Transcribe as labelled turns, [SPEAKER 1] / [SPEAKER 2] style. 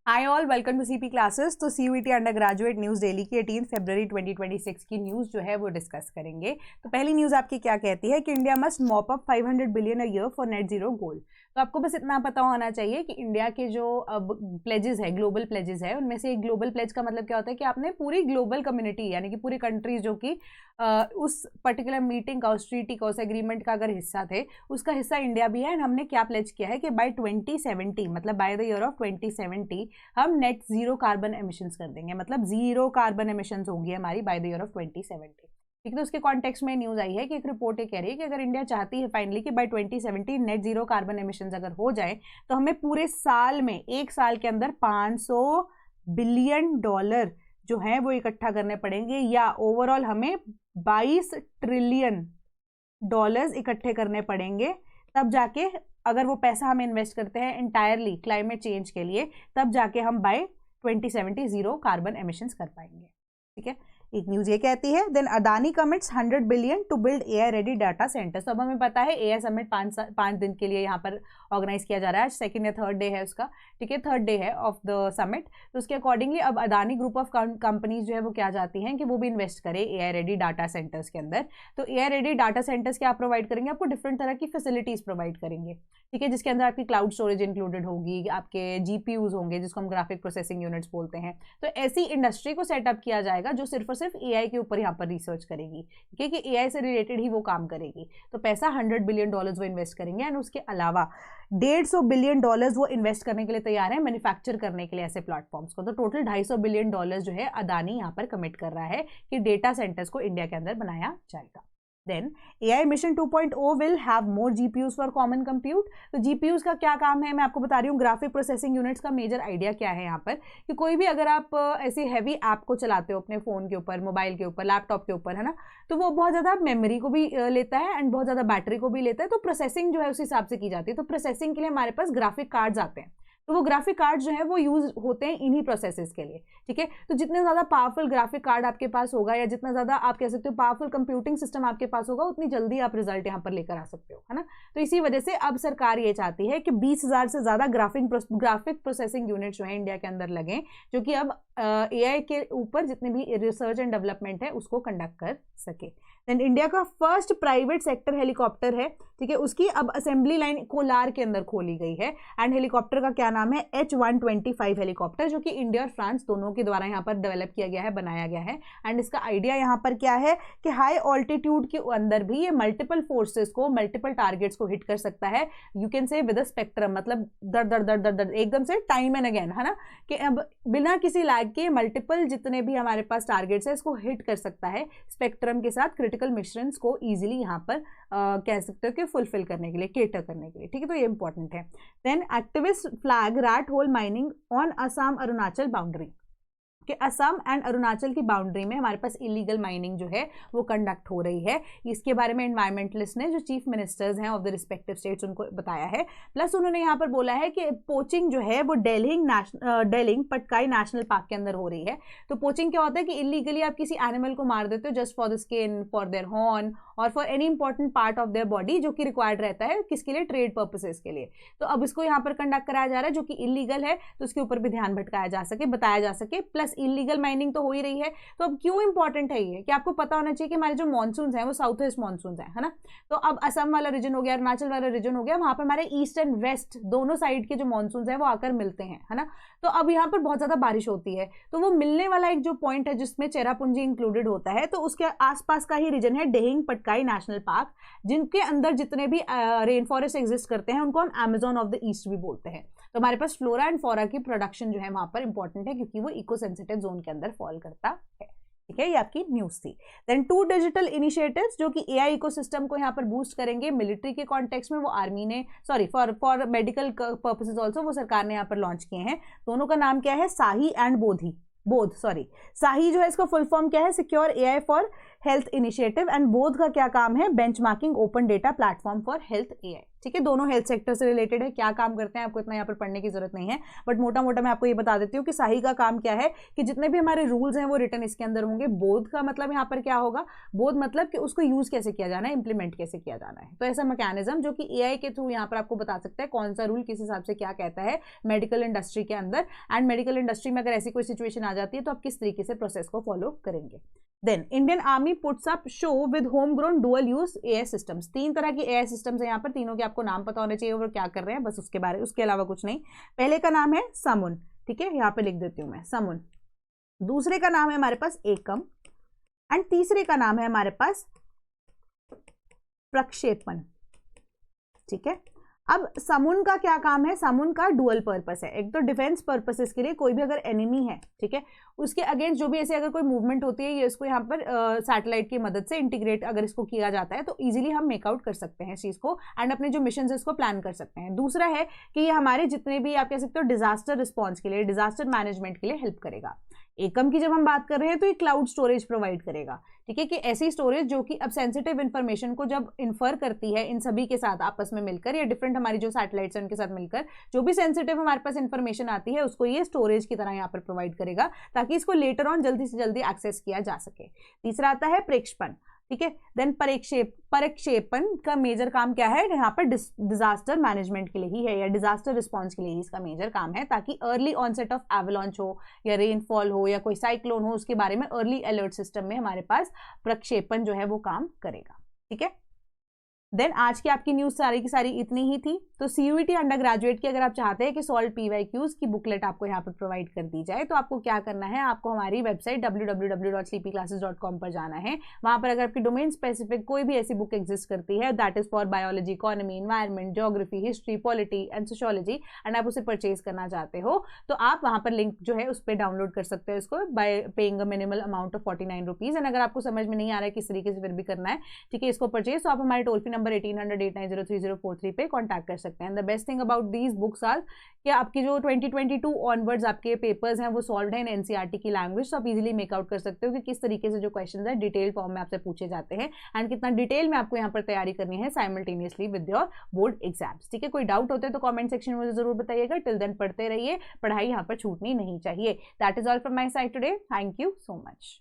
[SPEAKER 1] Hi all, welcome to CP classes. तो CUET undergraduate news daily की 18 फरवरी 2026 की news जो है वो डिस्कस करेंगे। तो पहली न्यूज़ आपकी क्या कहती है कि India must mop up 500 billion a year for net zero goal. तो आपको बस इतना पता होना चाहिए कि इंडिया के जो अब प्लेजेस है, ग्लोबल प्लेजेस है, उनमें से एक ग्लोबल प्लेज का मतलब क्या होता है कि आपने पूरी ग्लोबल कम्युनिटी यानी कि पूरी कंट्रीज जो कि उस पर्टिकुलर मीटिंग का, उस ट्रीटी का, उस एग्रीमेंट का अगर हिस्सा थे, उसका हिस्सा इंडिया भी है। एंड हमने क्या प्लेज किया है कि बाय 2070 मतलब बाय द ईयर ऑफ 2070 हम नेट जीरो कार्बन एमिशंस कर देंगे, मतलब जीरो कार्बन एमिशंस होंगी हमारी बाय द ईयर ऑफ 2070। ठीक है, तो उसके कॉन्टेक्स्ट में न्यूज आई है कि एक रिपोर्ट ये कह रही है कि अगर इंडिया चाहती है फाइनली कि by 2070 net zero carbon emissions अगर हो जाए तो हमें पूरे साल में, एक साल के अंदर 500 बिलियन डॉलर जो है वो इकट्ठा करने पड़ेंगे, या ओवरऑल हमें 22 ट्रिलियन डॉलर्स इकट्ठे करने पड़ेंगे। तब जाके अगर वो पैसा हम इन्वेस्ट करते हैं इंटायरली क्लाइमेट चेंज के लिए, तब जाके हम बाय 2070 जीरो कार्बन एमिशंस कर पाएंगे। ठीक है, एक न्यूज ये कहती है then Adani commits 100 billion to build AI ready data center. तो अब हमें पता है एआई समिट 5 दिन के लिए यहाँ पर ऑर्गेनाइज किया जा रहा है। आज सेकंड या थर्ड डे है उसका। ठीक है, थर्ड डे है ऑफ द समिट। तो उसके अकॉर्डिंगली अब अदानी ग्रुप ऑफ कंपनीज जो है वो क्या चाहती हैं कि वो भी इन्वेस्ट करे एआई रेडी डाटा सेंटर्स के अंदर। तो एआई रेडी डाटा सेंटर्स क्या प्रोवाइड करेंगे? आपको डिफरेंट तरह की फैसिलिटीज प्रोवाइड करेंगे। ठीक है, जिसके अंदर आपकी क्लाउड स्टोरेज इंक्लूडेड होगी, आपके जीपीयूज होंगे जिसको हम ग्राफिक प्रोसेसिंग यूनिट्स बोलते हैं। तो ऐसी इंडस्ट्री को सेटअप किया जाएगा जो सिर्फ और सिर्फ एआई के ऊपर यहाँ पर रिसर्च करेगी, ठीक है, कि एआई से रिलेटेड ही वो काम करेगी। तो पैसा 100 बिलियन डॉलर्स वो इन्वेस्ट करेंगे। एंड उसके अलावा 150 बिलियन डॉलर्स वो इन्वेस्ट करने के लिए तैयार है मैन्युफैक्चर करने के लिए ऐसे प्लेटफॉर्म्स को। तो टोटल 250 बिलियन डॉलर्स जो है अदानी यहाँ पर कमिट कर रहा है कि डेटा सेंटर्स को इंडिया के अंदर बनाया जाएगा। Then AI Mission 2.0 will have more GPUs for common compute। तो GPUs का क्या काम है मैं आपको बता रही हूँ। ग्राफिक प्रोसेसिंग यूनिट्स का मेजर आइडिया क्या है यहाँ पर कि कोई भी अगर आप ऐसी हैवी ऐप को चलाते हो अपने फ़ोन के ऊपर, मोबाइल के ऊपर, लैपटॉप के ऊपर, है ना, तो वो बहुत ज़्यादा मेमोरी को भी लेता है एंड बहुत ज़्यादा बैटरी को भी लेता है। तो प्रोसेसिंग जो है उस हिसाब से की जाती है। तो प्रोसेसिंग के लिए हमारे पास ग्राफिक कार्ड्स आते हैं। तो वो ग्राफिक कार्ड जो है वो यूज होते हैं इन्हीं प्रोसेसेस के लिए। ठीक है, तो जितने ज़्यादा पावरफुल ग्राफिक कार्ड आपके पास होगा या जितना ज़्यादा आप कह सकते हो पावरफुल कंप्यूटिंग सिस्टम आपके पास होगा, उतनी जल्दी आप रिजल्ट यहाँ पर लेकर आ सकते हो, है ना। तो इसी वजह से अब सरकार ये चाहती है कि 20,000 से ज़्यादा ग्राफिक प्रोसेसिंग यूनिट जो है इंडिया के अंदर लगें, जो कि अब एआई के ऊपर जितने भी रिसर्च एंड डेवलपमेंट है उसको कंडक्ट कर सके। देन इंडिया का फर्स्ट प्राइवेट सेक्टर हेलीकॉप्टर है, ठीक है, उसकी अब असेंबली लाइन कोलार के अंदर खोली गई है। एंड हेलीकॉप्टर का क्या नाम है? H125 हेलीकॉप्टर, जो कि इंडिया और फ्रांस दोनों के द्वारा यहाँ पर डेवलप किया गया है, बनाया गया है। एंड इसका आइडिया यहाँ पर क्या है कि हाई ऑल्टीट्यूड के अंदर भी ये मल्टीपल फोर्सेस को, मल्टीपल टारगेट्स को हिट कर सकता है। You can say with a spectrum, मतलब दर दर दर दर दर एकदम से टाइम एंड अगेन, है ना, कि अब बिना किसी लैग के मल्टीपल जितने भी हमारे पास टारगेट्स है इसको हिट कर सकता है स्पेक्ट्रम के साथ, क्रिटिकल मिशंस को इजीली यहाँ पर कह सकते हो कि फुलफिल करने के लिए, केटर करने के लिए। ठीक है, तो ये इंपॉर्टेंट है। Then activist flag rat hole mining on Assam Arunachal boundary, कि असम एंड अरुणाचल की बाउंड्री में हमारे पास इलीगल माइनिंग जो है वो कंडक्ट हो रही है। इसके बारे में एनवायरमेंटलिस्ट ने, जो चीफ मिनिस्टर्स हैं ऑफ द रिस्पेक्टिव स्टेट्स, उनको बताया है। प्लस उन्होंने यहाँ पर बोला है कि पोचिंग जो है वो डेलिंग पटकाई नेशनल पार्क के अंदर हो रही है। तो पोचिंग क्या होता है कि इलीगली आप किसी एनिमल को मार देते हो just for the skin, for their horn और for any important part of their body, जो कि रिक्वायर्ड रहता है किसके लिए? ट्रेड पर्पसेस के लिए। तो अब इसको यहाँ पर कंडक्ट कराया जा रहा है जो कि इलीगल है, तो उसके ऊपर भी ध्यान भटकाया जा सके, बताया जा सके। प्लस इलीगल माइनिंग तो हो ही रही है। तो अब क्यों इंपॉर्टेंट है ये कि आपको पता होना चाहिए कि हमारे जो मॉनसून हैं वो साउथ वेस्ट मॉनसून है ना। तो अब असम वाला रीजन हो गया, अरुणाचल वाला रीजन हो गया, वहां पर हमारे ईस्ट एंड वेस्ट दोनों साइड के जो मॉनसून हैं वो आकर मिलते हैं, है ना। तो अब यहाँ पर बहुत ज्यादा बारिश होती है, तो वो मिलने वाला एक जो पॉइंट है जिसमें चेरापूंजी इंक्लूडेड होता है, तो उसके आसपास का ही रीजन है डेहिंग पटकाई नेशनल पार्क, जिनके अंदर जितने भी रेन फॉरेस्ट एग्जिस्ट करते हैं उनको हम अमेजोन ऑफ द ईस्ट भी बोलते हैं। तो हमारे पास फ्लोरा एंड फॉरा की प्रोडक्शन जो है वहां पर इंपॉर्टेंट है क्योंकि वो इको सेंसिटिव जोन के अंदर फॉल करता है। ठीक है, ये आपकी न्यूज थी। देन 2 डिजिटल इनिशिएटिव्स जो कि एआई इकोसिस्टम को यहाँ पर बूस्ट करेंगे मिलिट्री के कॉन्टेक्स्ट में, वो आर्मी ने, sorry for medical purposes also, वो सरकार ने यहाँ पर लॉन्च किए हैं। दोनों का नाम क्या है? साही एंड बोध। सॉरी, साही जो है इसका फुल फॉर्म क्या है? Secure AI for health initiative, and both का क्या काम है, benchmarking open data platform for health AI. ठीक है, दोनों हेल्थ सेक्टर से रिलेटेड है। क्या काम करते हैं आपको इतना यहाँ पर पढ़ने की जरूरत नहीं है, बट मोटा मोटा मैं आपको ये बता देती हूँ कि साही का काम क्या है कि जितने भी हमारे रूल्स हैं वो रिटर्न इसके अंदर होंगे। बोध का मतलब यहाँ पर क्या होगा, बोध मतलब कि उसको यूज कैसे किया जाना है, इंप्लीमेंट कैसे किया जाना है। तो ऐसा मैकेनिज्म जो कि एआई के थ्रू यहाँ पर आपको बता सकता है कौन सा रूल किस हिसाब से क्या कहता है मेडिकल इंडस्ट्री के अंदर, एंड मेडिकल इंडस्ट्री में अगर ऐसी कोई सिचुएशन आ जाती है तो आप किस तरीके से प्रोसेस को फॉलो करेंगे। Then Indian army puts up show with home grown dual use AI systems. 3 तरह की एआई सिस्टम्स है यहाँ पर, तीनों के आपको नाम पता होने चाहिए और क्या कर रहे हैं, बस उसके बारे, उसके अलावा कुछ नहीं। पहले का नाम है समुन, ठीक है, यहाँ पे लिख देती हूं मैं समुन। दूसरे का नाम है हमारे पास एकम, एंड तीसरे का नाम है हमारे पास प्रक्षेपण। ठीक है, अब समुन का क्या काम है, समुन का डुअल पर्पस है। एक तो डिफेंस पर्पसेस के लिए, कोई भी अगर एनिमी है, ठीक है, उसके अगेंस्ट जो भी ऐसे अगर कोई मूवमेंट होती है, ये इसको यहाँ पर सैटेलाइट की मदद से इंटीग्रेट अगर इसको किया जाता है तो इजीली हम मेकआउट कर सकते हैं इस चीज को, एंड अपने जो मिशन है इसको प्लान कर सकते हैं। दूसरा है कि ये हमारे जितने भी आप कह सकते हो डिजास्टर रिस्पॉन्स के लिए, डिजास्टर मैनेजमेंट के लिए हेल्प करेगा। एकम की जब हम बात कर रहे हैं तो ये क्लाउड स्टोरेज प्रोवाइड करेगा। ठीक है, कि ऐसी स्टोरेज जो कि अब सेंसिटिव इन्फॉर्मेशन को जब इन्फर करती है इन सभी के साथ आपस में मिलकर, या डिफरेंट हमारी जो सैटेलाइट्स हैं उनके साथ मिलकर, जो भी सेंसिटिव हमारे पास इन्फॉर्मेशन आती है उसको ये स्टोरेज की तरह यहाँ पर प्रोवाइड करेगा, ताकि इसको लेटर ऑन जल्दी से जल्दी एक्सेस किया जा सके। तीसरा आता है प्रेक्षेपण। ठीक है, देन प्रक्षेपण का मेजर काम क्या है, यहाँ पर डिजास्टर मैनेजमेंट के लिए ही है, या डिजास्टर रिस्पॉन्स के लिए ही इसका मेजर काम है, ताकि अर्ली ऑनसेट ऑफ एवलांच हो या रेनफॉल हो या कोई साइक्लोन हो, उसके बारे में अर्ली अलर्ट सिस्टम में हमारे पास प्रक्षेपण जो है वो काम करेगा। ठीक है, देन आज की आपकी न्यूज सारी की सारी इतनी ही थी। तो सीयूईटी अंडर ग्रेजुएट की अगर आप चाहते हैं कि सॉल्व पीवाईक्यूज की बुकलेट आपको यहाँ पर प्रोवाइड कर दी जाए, तो आपको क्या करना है, आपको हमारी वेबसाइट www.sleepyclasses.com पर जाना है। वहां पर अगर आपकी डोमेन स्पेसिफिक कोई भी ऐसी बुक एग्जिस्ट करती है that is for biology, economy, environment, geography, history, polity and sociology, and आप उसे परचेज करना चाहते हो, तो आप वहां पर लिंक जो है उस पर डाउनलोड कर सकते हो इसको bye paying a minimal amount of 49 rupees. And अगर आपको समझ में नहीं आ रहा है किस तरीके से फिर भी करना है, ठीक है, इसको परचेज, तो आप हमारे टोल फ्री नंबर 1800-890-3043 पे कांटेक्ट कर सकते हैं। The best thing about these books are कि आपकी जो 2022 ऑनवर्ड्स आपके पेपर्स हैं वो सॉल्व है इन एनसीईआरटी की लैंग्वेज, तो आप इजीली मेकआउट कर सकते हो कि किस तरीके से जो क्वेश्चंस है डिटेल फॉर्म में आपसे पूछे जाते हैं, एंड कितना डिटेल में आपको यहाँ पर तैयारी करनी है simultaneously with your board exams. ठीक है, कोई डाउट होते हैं तो कमेंट सेक्शन में जरूर बताइएगा। टिल देन पढ़ते रहिए, पढ़ाई यहाँ पर छूटनी नहीं चाहिए। That is all from my side today. Thank you so much.